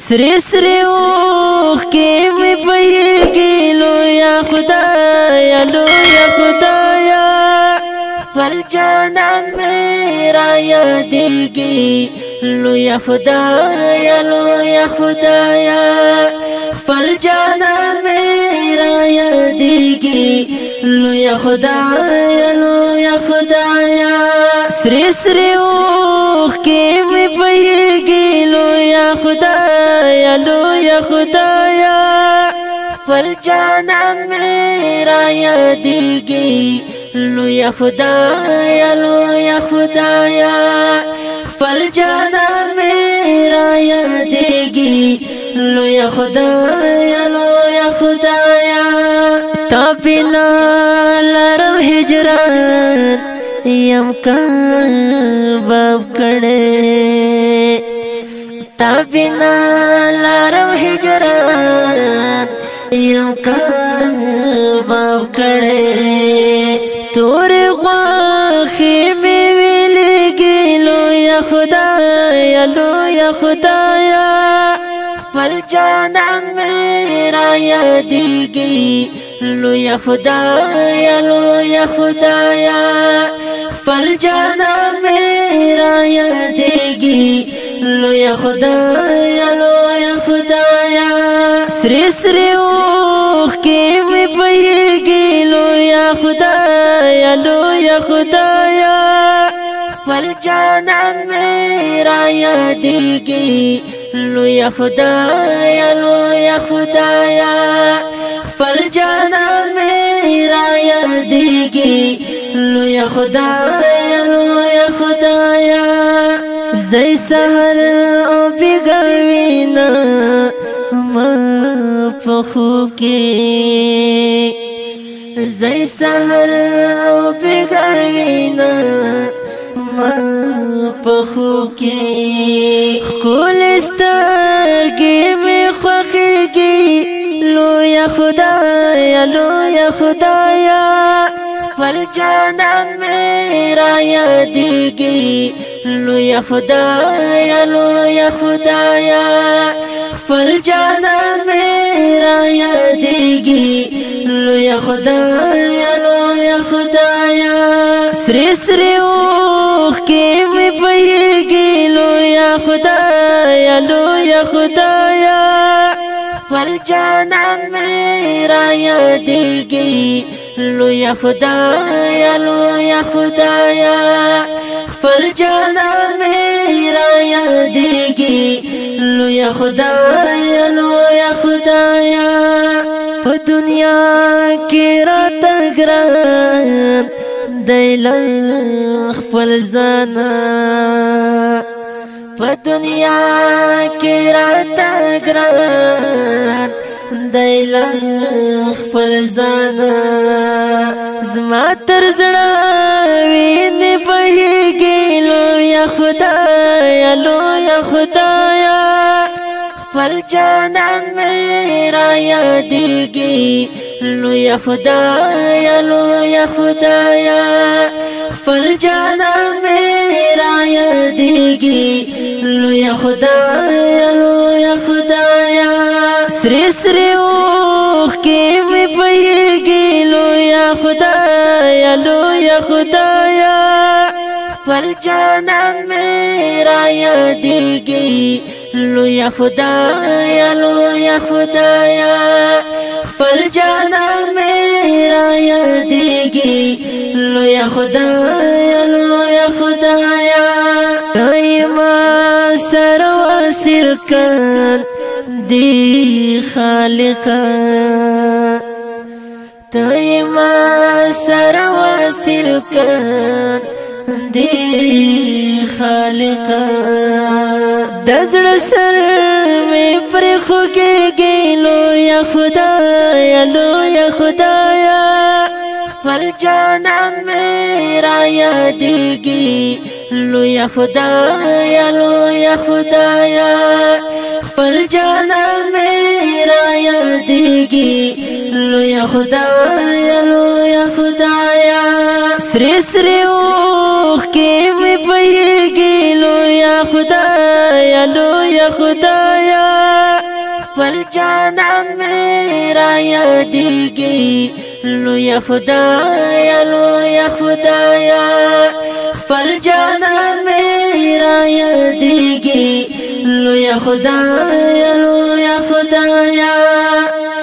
سری سری اوخ کی می بهیږي لویا خدایا لویا خدایا پر جانان میرا یادېږي لویا خدایا لویا خدایا پر جانان میرا یادېږي لویا خدایا لویا خدایا سری سری اوخ کی می بهیږي لویا خدایا لویا خدایا پر جانان میرا یادېږي لویا خدایا لویا خدایا پر جانان میرا یادېږي لویا خدایا لویا خدایا تا بنا لرم هجران یم کباب کړه تا بنا لرم هجران یم کباب کړه تور غواخې مې ویلېږي لویا خدایا لویا خدایا پر جانان میرا یادېږي لویا خدایا لویا خدایا پر جانان میرا یادېږي لویا خدایا لویا خدایا سری سری اوخ کی می بهیږي لویا خدایا لویا خدایا پر جانان میرا یادېږي لویا خدایا لویا خدایا پر جانان میرا یادېږي لویا خدایا لویا خدایا زئی سحر او بیگاوینا ما پخو کی زئی سحر او بیگاوینا ما پخو کی کول سترګې می خوښېږي لویا خدایا لویا خدایا پر جانان میرا یادېږي لویا خدایا لویا خدایا پر جانان میرا یادېږي لویا خدایا لویا خدایا سری سری اوخ کی می بهیږي لویا خدایا لویا خدایا پر جانان میرا یادېږي لویا خدایا لویا خدایا پر جانان میرا یادېږي لویا خدایا لویا خدایا په دنیا کې راته ګران دی خپل ځان په دنیا کې راته ګران دی خپل ځان زما تر زړه وینې بهیږي لویا خدایا لویا خدایا پر جانان میرا یادېږي لویا خدایا لویا خدایا پر جانان میرا یادېږي لویا خدایا لویا خدایا سری سری اوخ کی می بهیږي لویا خدایا لویا خدایا پر جانان میرا یادېږي لویا خدایا لویا خدایا پر جانان میرا یادېږي لویا خدایا لویا خدایا دایما سر واصل کن دی خالقا دایما سر واصل کن دی خالقا دزړه سر می پر خوږېږي لویا خدایا لویا خدایا پر جانان میرا یادېږي لویا خدایا لویا خدایا پر جانان میرا یادېږي لویا خدایا لویا خدایا سری سری اوخ کی می بهیږي لویا خدایا لویا خدایا خپل جانان می را یادیږي لوی خدایا لوی خدایا خپل جانان می را یادیږي لوی خدایا لوی خدایا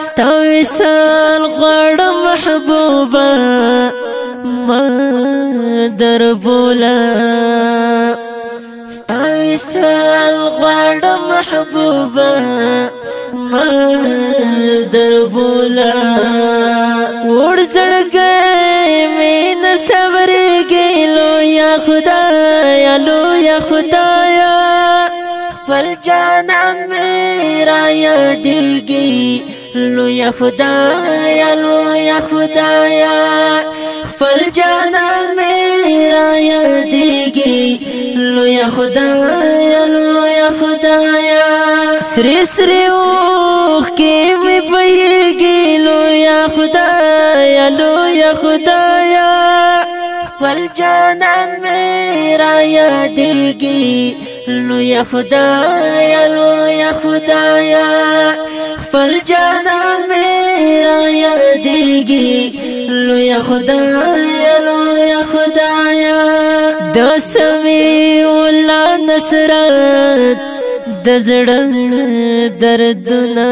ستا وصال غواړم محبوبه ما دربوله ستا وصال غواړم محبوبه ما دربوله وړ زړګی مې نه صبرېږي لویه خدایه لویه خدایه خپل جانان مې را یادیږي لویه خدایه لویه خدایه خپل جانان مې را یادیږي لویه خدایه لویه خدایه سری سری اوښکې مې بهیږي لویه خدایه لویه خدایه خپل جانان مې را یادیږي لویه خدایه لویه خدایه خپل جانان مې را یادیږي لویه خدایه لویه خدایه د سمیع الله نصرت د زړه دردونه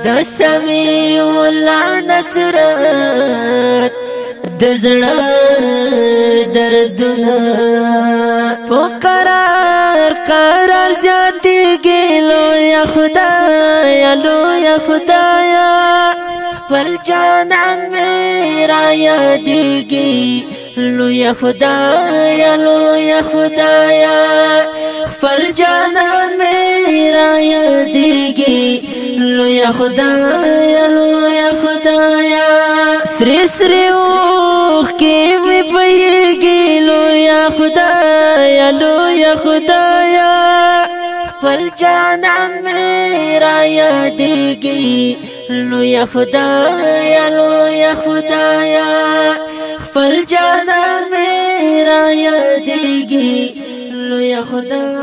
د سمیع الله نصرت د زړه دردونه په قرار قرار زیاتېږي لویه خدایه لویه خدایه خپل جانان مې را یادیږي لویه خدایه لویه خدایه خپل جانان مې را یادیږي لویه خدایه لویه خدایه سری سری اوښکې مې بهیږي لویه خدایه لویه خدایه خپل جانان مې را یادیږي لویه خدایه لویه خدایه خپل جانان مې را یادیږي لویه خدایه